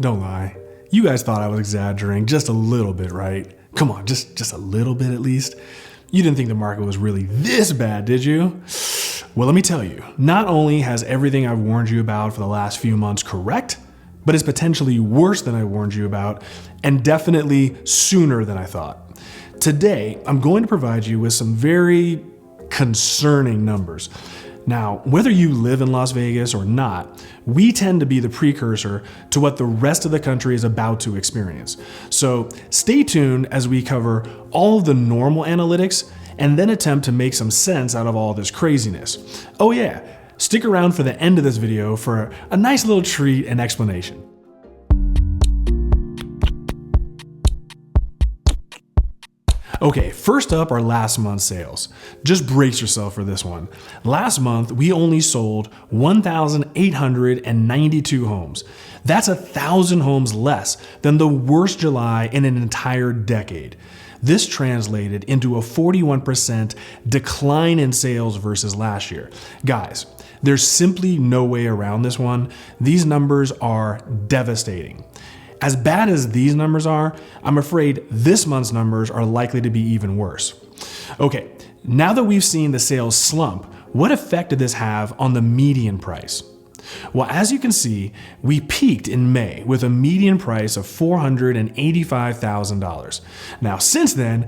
Don't lie. You guys thought I was exaggerating just a little bit, right? Come on, just a little bit at least. You didn't think the market was really this bad, did you? Well, let me tell you, not only has everything I've warned you about for the last few months correct, but it's potentially worse than I warned you about, and definitely sooner than I thought. Today, I'm going to provide you with some very concerning numbers. Now, whether you live in Las Vegas or not, we tend to be the precursor to what the rest of the country is about to experience. So stay tuned as we cover all of the normal analytics and then attempt to make some sense out of all this craziness. Oh yeah, stick around for the end of this video for a nice little treat and explanation. Okay, first up are last month's sales. Just brace yourself for this one. Last month, we only sold 1,892 homes. That's 1,000 homes less than the worst July in an entire decade. This translated into a 41% decline in sales versus last year. Guys, there's simply no way around this one. These numbers are devastating. As bad as these numbers are, I'm afraid this month's numbers are likely to be even worse. Okay, now that we've seen the sales slump, what effect did this have on the median price? Well, as you can see, we peaked in May with a median price of $485,000. Now, since then,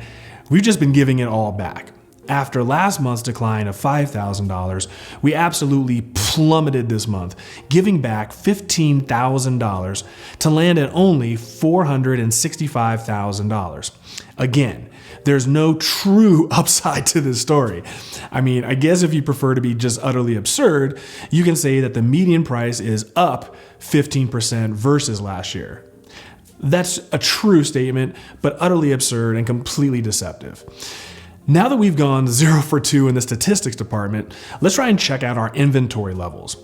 we've just been giving it all back. After last month's decline of $5,000, we absolutely plummeted this month, giving back $15,000 to land at only $465,000. Again, there's no true upside to this story. I mean, I guess if you prefer to be just utterly absurd, you can say that the median price is up 15% versus last year. That's a true statement, but utterly absurd and completely deceptive. Now that we've gone 0 for 2 in the statistics department, let's try and check out our inventory levels.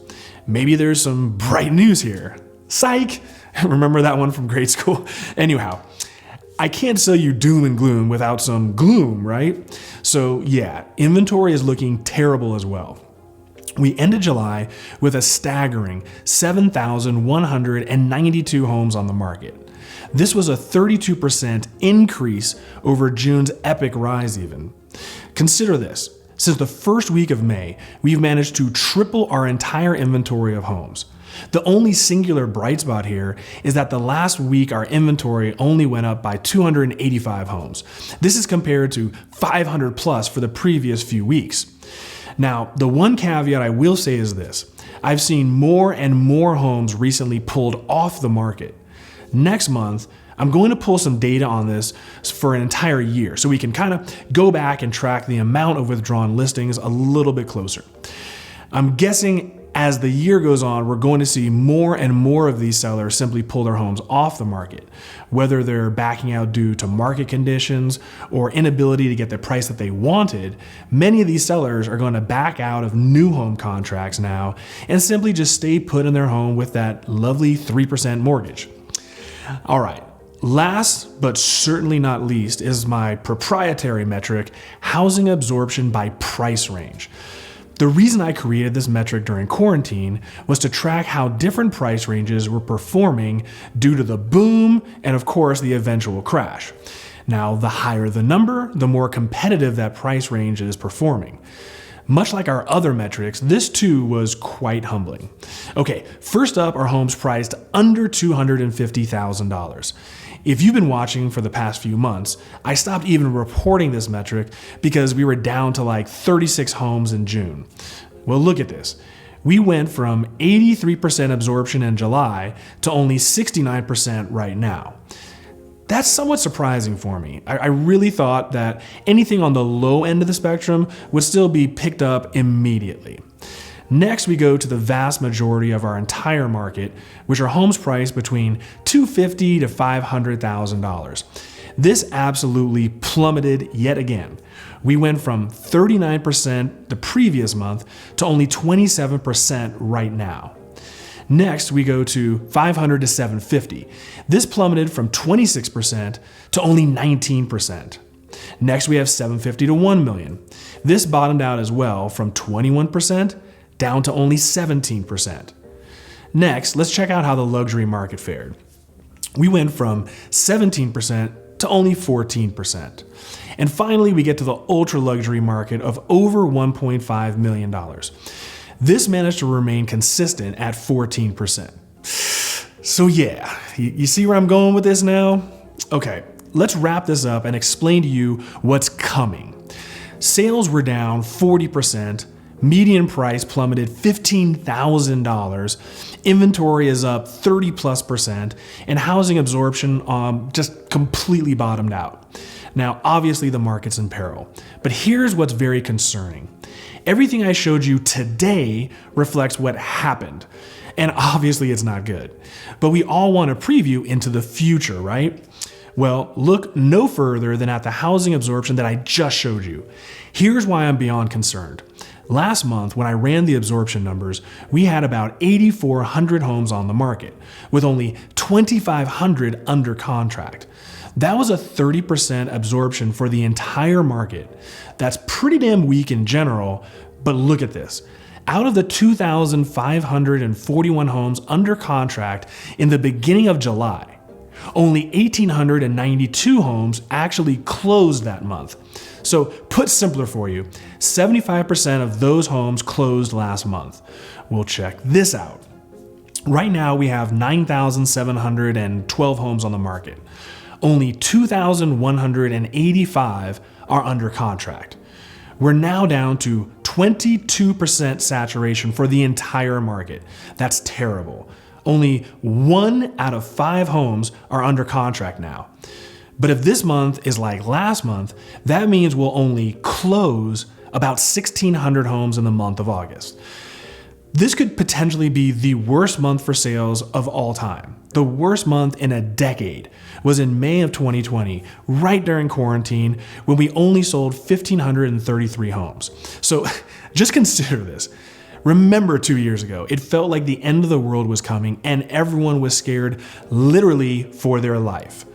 Maybe there's some bright news here. Psych! Remember that one from grade school? Anyhow, I can't sell you doom and gloom without some gloom, right? So yeah, inventory is looking terrible as well. We ended July with a staggering 7,192 homes on the market. This was a 32% increase over June's epic rise even. Consider this. Since the first week of May, we've managed to triple our entire inventory of homes. The only singular bright spot here is that the last week our inventory only went up by 285 homes. This is compared to 500 plus for the previous few weeks. Now, the one caveat I will say is this. I've seen more and more homes recently pulled off the market. Next month, I'm going to pull some data on this for an entire year so we can kind of go back and track the amount of withdrawn listings a little bit closer. I'm guessing as the year goes on, we're going to see more and more of these sellers simply pull their homes off the market, whether they're backing out due to market conditions or inability to get the price that they wanted. Many of these sellers are going to back out of new home contracts now and simply just stay put in their home with that lovely 3% mortgage. All right, last but certainly not least is my proprietary metric, housing absorption by price range. The reason I created this metric during quarantine was to track how different price ranges were performing due to the boom and of course the eventual crash. Now, the higher the number, the more competitive that price range is performing. Much like our other metrics, this too was quite humbling. Okay, first up are homes priced under $250,000. If you've been watching for the past few months, I stopped even reporting this metric because we were down to like 36 homes in June. Well, look at this. We went from 83% absorption in July to only 69% right now. That's somewhat surprising for me. I really thought that anything on the low end of the spectrum would still be picked up immediately. Next, we go to the vast majority of our entire market, which are homes priced between $250,000 to $500,000. This absolutely plummeted yet again. We went from 39% the previous month to only 27% right now. Next, we go to 500 to 750. This plummeted from 26% to only 19%. Next, we have 750 to 1 million. This bottomed out as well from 21% down to only 17%. Next, let's check out how the luxury market fared. We went from 17% to only 14%. And finally, we get to the ultra luxury market of over $1.5 million. This managed to remain consistent at 14%. So yeah, you see where I'm going with this now? Okay, let's wrap this up and explain to you what's coming. Sales were down 40%, median price plummeted $15,000, inventory is up 30+%, and housing absorption just completely bottomed out. Now, obviously the market's in peril, but here's what's very concerning. Everything I showed you today reflects what happened, and obviously it's not good. But we all want a preview into the future, right? Well, look no further than at the housing absorption that I just showed you. Here's why I'm beyond concerned. Last month, when I ran the absorption numbers, we had about 8,400 homes on the market, with only 2,500 under contract. That was a 30% absorption for the entire market. That's pretty damn weak in general, but look at this. Out of the 2,541 homes under contract in the beginning of July, only 1,892 homes actually closed that month. So put simpler for you, 75% of those homes closed last month. We'll check this out. Right now we have 9,712 homes on the market. Only 2,185 are under contract. We're now down to 22% saturation for the entire market. That's terrible. Only 1 out of 5 homes are under contract now. But if this month is like last month, that means we'll only close about 1,600 homes in the month of August. This could potentially be the worst month for sales of all time. The worst month in a decade was in May of 2020, right during quarantine, when we only sold 1,533 homes. So just consider this. Remember 2 years ago, it felt like the end of the world was coming and everyone was scared literally for their life.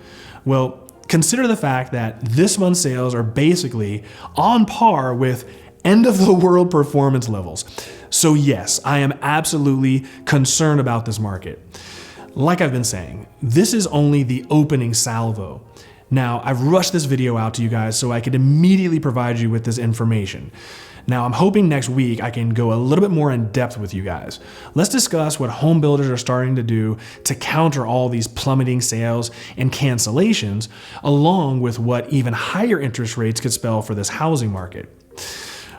Well, consider the fact that this month's sales are basically on par with end of the world performance levels. So yes, I am absolutely concerned about this market. Like I've been saying, this is only the opening salvo. Now, I've rushed this video out to you guys so I could immediately provide you with this information. Now, I'm hoping next week I can go a little bit more in depth with you guys. Let's discuss what home builders are starting to do to counter all these plummeting sales and cancellations, along with what even higher interest rates could spell for this housing market.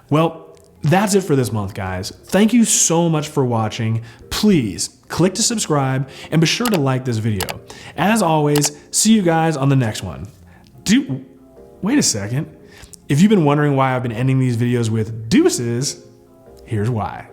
Well, that's it for this month, guys. Thank you so much for watching. Please click to subscribe and be sure to like this video. As always, see you guys on the next one. Wait a second. If you've been wondering why I've been ending these videos with deuces, here's why.